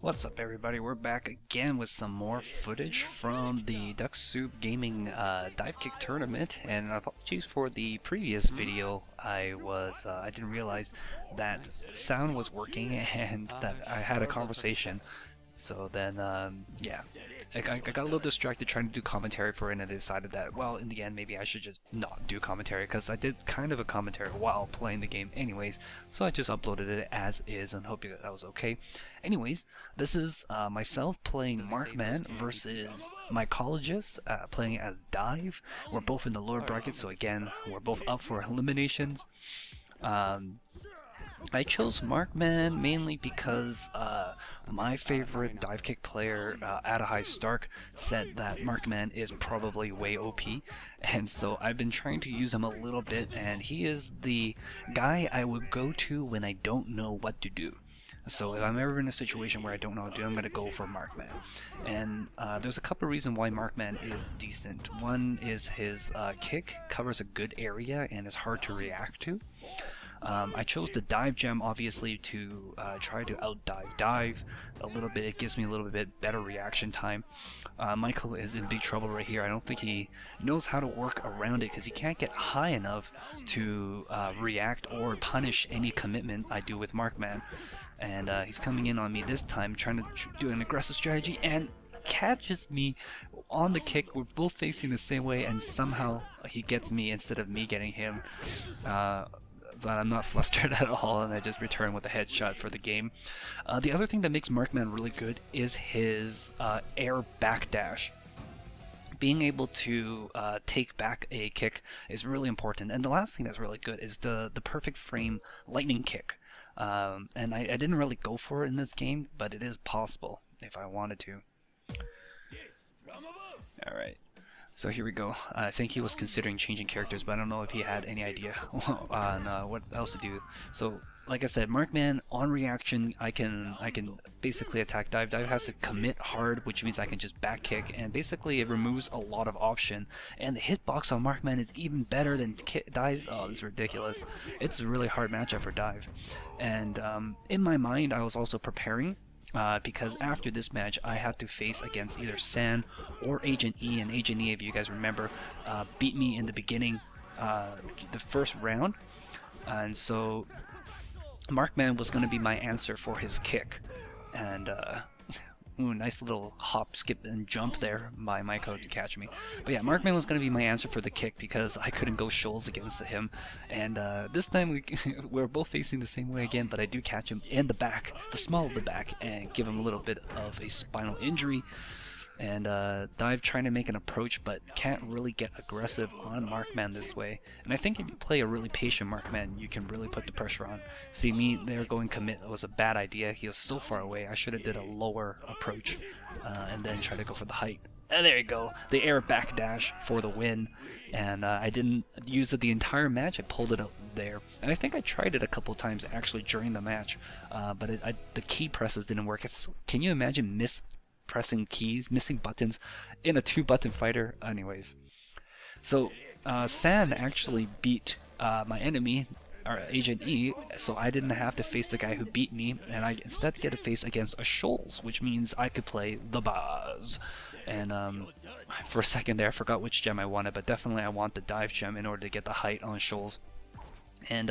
What's up, everybody? We're back again with some more footage from the Ducksoup Gaming DiveKick tournament, and apologies for the previous video. I didn't realize that sound was working and that I had a conversation. So then, yeah, I got a little distracted trying to do commentary for it, and I decided that, well, in the end, maybe I should just not do commentary, because I did kind of a commentary while playing the game anyways, so I just uploaded it as is, and hope that was okay. Anyways, this is myself playing Markman versus Mycologist, playing as Dive. We're both in the lower bracket, so again, we're both up for eliminations. I chose Markman mainly because my favorite DiveKick player, Adahai Stark, said that Markman is probably way OP, and so I've been trying to use him a little bit, and he is the guy I would go to when I don't know what to do. So if I'm ever in a situation where I don't know what to do, I'm going to go for Markman. And there's a couple of reasons why Markman is decent. One is his kick covers a good area and is hard to react to. I chose the dive gem obviously to try to out-dive dive a little bit. It gives me a little bit better reaction time. Michael is in big trouble right here. I don't think he knows how to work around it because he can't get high enough to react or punish any commitment I do with Markman. And he's coming in on me this time trying to do an aggressive strategy and catches me on the kick. We're both facing the same way and somehow he gets me instead of me getting him. But I'm not flustered at all, and I just return with a headshot for the game. The other thing that makes Markman really good is his air backdash. Being able to take back a kick is really important, and the last thing that's really good is the perfect frame lightning kick. And I didn't really go for it in this game, but it is possible if I wanted to. Alright. So here we go. I think he was considering changing characters, but I don't know if he had any idea on what else to do. So, like I said, Markman on reaction, I can basically attack dive. Dive has to commit hard, which means I can just back kick, and basically it removes a lot of option. And the hitbox on Markman is even better than dive's. Oh, this is ridiculous. It's a really hard matchup for dive. And in my mind, I was also preparing. Because after this match, I have to face against either San or Agent E, and Agent E, if you guys remember, beat me in the beginning, the first round, and so Markman was going to be my answer for his kick, and ooh, nice little hop, skip, and jump there by Myco to catch me. But yeah, Markman was going to be my answer for the kick because I couldn't go shoals against him. And this time we're both facing the same way again, but I do catch him in the back, the small of the back, and give him a little bit of a spinal injury. And Dive trying to make an approach, but can't really get aggressive on Markman this way. And I think if you play a really patient Markman, you can really put the pressure on. See, me there going commit was a bad idea. He was so far away. I should have did a lower approach and then try to go for the height. And there you go, the air backdash for the win. And I didn't use it the entire match. I pulled it out there, and I think I tried it a couple times actually during the match, but the key presses didn't work. Can you imagine pressing keys, missing buttons in a 2-button fighter? Anyways, so San actually beat my enemy, or Agent E, so I didn't have to face the guy who beat me, and I instead get to face against a Shoals, which means I could play the Baz. And for a second there, I forgot which gem I wanted, but definitely I want the dive gem in order to get the height on Shoals. And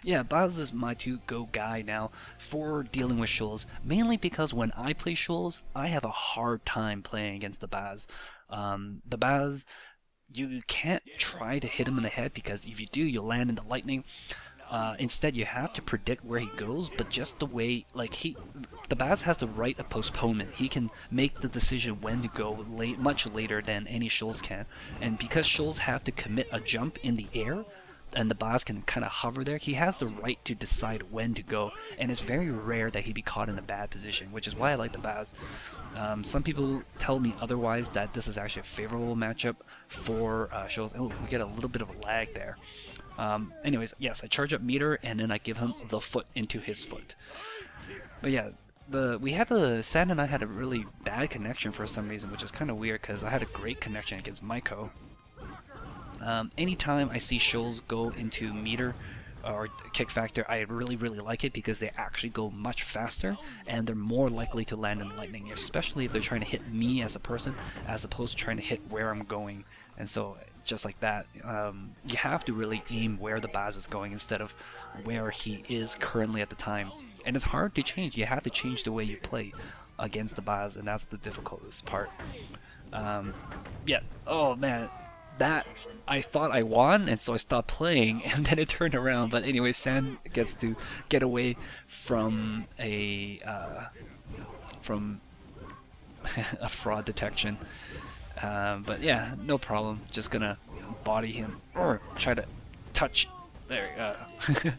yeah, Baz is my to-go guy now for dealing with Shoals, mainly because when I play Shoals, I have a hard time playing against the Baz. The Baz, you can't try to hit him in the head, because if you do, you'll land in the lightning. Instead, you have to predict where he goes, but just the way, like, the Baz has the right of postponement. He can make the decision when to go much later than any Shoals can. And because Shoals have to commit a jump in the air, and the Baz can kind of hover there, he has the right to decide when to go, and it's very rare that he be caught in a bad position, which is why I like the Baz. Some people tell me otherwise, that this is actually a favorable matchup for Shoals. Oh, we get a little bit of a lag there. Anyways, yes, I charge up meter, and then I give him the foot into his foot. But yeah, San and I had a really bad connection for some reason, which is kind of weird, because I had a great connection against Myco. Anytime I see Shoals go into meter, or kick factor, I really like it because they actually go much faster and they're more likely to land in lightning, especially if they're trying to hit me as a person as opposed to trying to hit where I'm going. And so just like that, you have to really aim where the Baz is going instead of where he is currently at the time. And it's hard to change. You have to change the way you play against the Baz, and that's the difficult part. Yeah, oh man, that I thought I won, and so I stopped playing, and then it turned around. But anyway, San gets to get away from a fraud detection. But yeah, no problem. Just gonna body him or try to touch. There you go.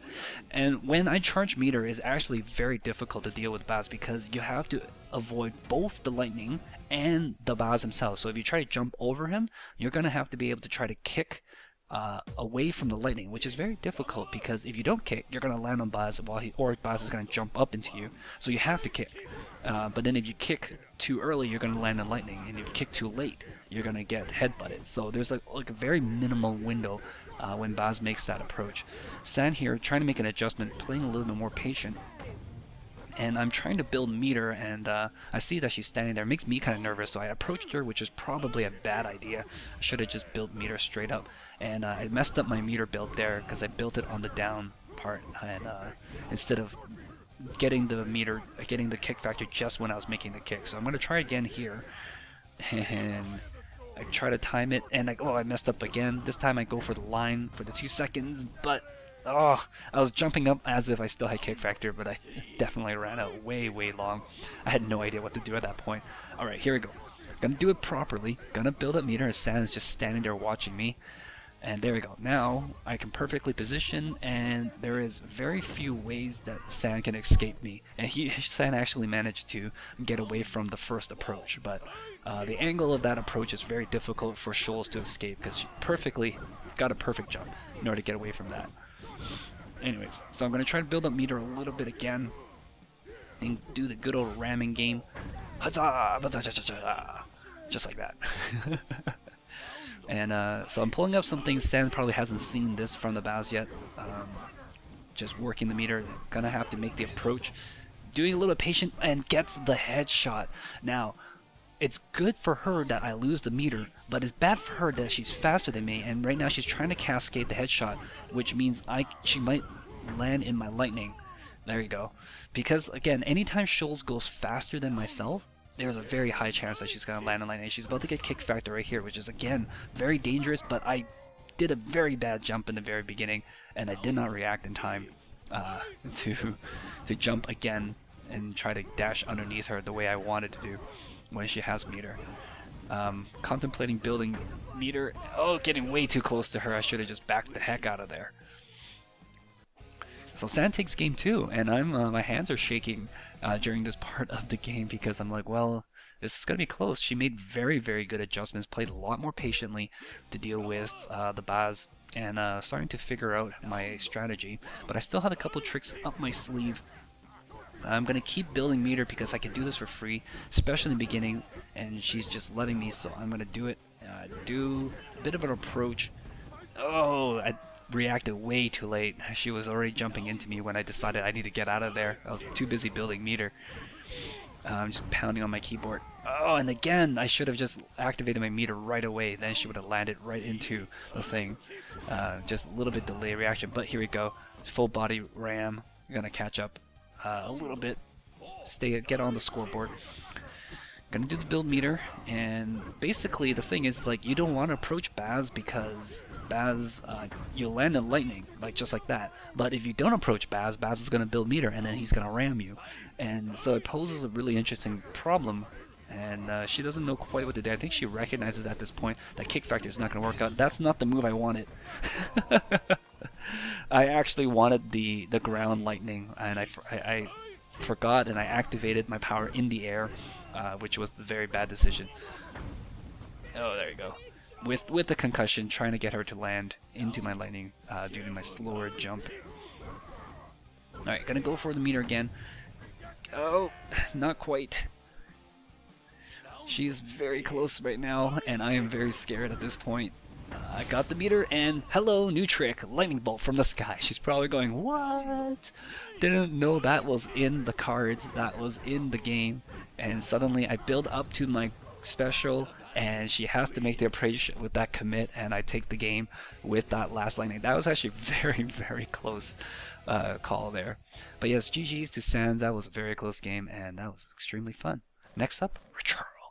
And when I charge meter is actually very difficult to deal with Baz because you have to avoid both the lightning and the Baz himself. So if you try to jump over him, you're gonna have to be able to try to kick away from the lightning, which is very difficult because if you don't kick, you're gonna land on Baz or Baz is gonna jump up into you. So you have to kick. But then if you kick too early, you're gonna land on lightning, and if you kick too late, you're gonna get headbutted. So there's like a very minimal window when Baz makes that approach. San here trying to make an adjustment, playing a little bit more patient. And I'm trying to build meter, and I see that she's standing there. It makes me kind of nervous, so I approached her, which is probably a bad idea. I should have just built meter straight up. And I messed up my meter build there because I built it on the down part, and instead of getting the kick factor just when I was making the kick. So I'm going to try again here. And I try to time it, and I messed up again. This time I go for the line for the 2 seconds, but I was jumping up as if I still had kick factor, but I definitely ran out way long. I had no idea what to do at that point. Alright, here we go. Gonna do it properly. Gonna build up meter as San is just standing there watching me. And there we go. Now I can perfectly position, and there is very few ways that San can escape me. And San actually managed to get away from the first approach, but the angle of that approach is very difficult for Shoals to escape because she got a perfect jump in order to get away from that. Anyways, so I'm going to try to build up meter a little bit again and do the good old ramming game. Just like that. And so I'm pulling up some things. San probably hasn't seen this from the Baz yet. Just working the meter. Gonna have to make the approach. Doing a little patient and gets the headshot. Now, it's good for her that I lose the meter, but it's bad for her that she's faster than me, and right now she's trying to cascade the headshot, which means she might land in my lightning. There you go. Because, again, anytime Shoals goes faster than myself, there's a very high chance that she's going to land in lightning. She's about to get kick factor right here, which is, again, very dangerous, but I did a very bad jump in the very beginning, and I did not react in time to jump again and try to dash underneath her the way I wanted to do when she has meter. Contemplating building meter. Oh, getting way too close to her. I should have just backed the heck out of there. So San takes game 2, and my hands are shaking during this part of the game because I'm like, well, this is going to be close. She made very good adjustments, played a lot more patiently to deal with the Baz, and starting to figure out my strategy. But I still had a couple tricks up my sleeve. I'm going to keep building meter because I can do this for free, especially in the beginning, and she's just letting me, so I'm going to do it. Do a bit of an approach. Oh, I reacted way too late. She was already jumping into me when I decided I need to get out of there. I was too busy building meter. I'm just pounding on my keyboard. Oh, and again, I should have just activated my meter right away. Then she would have landed right into the thing. Just a little bit delay reaction, but here we go. Full body ram. I'm going to catch up a little bit, get on the scoreboard. Gonna do the build meter, and basically the thing is, like, you don't want to approach Baz because Baz, you'll land in lightning, like just like that. But if you don't approach Baz, Baz is gonna build meter, and then he's gonna ram you, and so it poses a really interesting problem. And she doesn't know quite what to do. I think she recognizes at this point that kick factor is not gonna work out. That's not the move I wanted. I actually wanted the ground lightning, and I forgot, and I activated my power in the air, which was the very bad decision. Oh, there you go. With the concussion, trying to get her to land into my lightning due to my slower jump. Alright, gonna go for the meter again. Oh, not quite. She's very close right now, and I am very scared at this point. I got the meter, and hello, new trick, lightning bolt from the sky. She's probably going, what? Didn't know that was in the cards, that was in the game. And suddenly I build up to my special, and she has to make the approach with that commit, and I take the game with that last lightning. That was actually very, very close call there. But yes, GG's to Sans. That was a very close game, and that was extremely fun. Next up, Charles.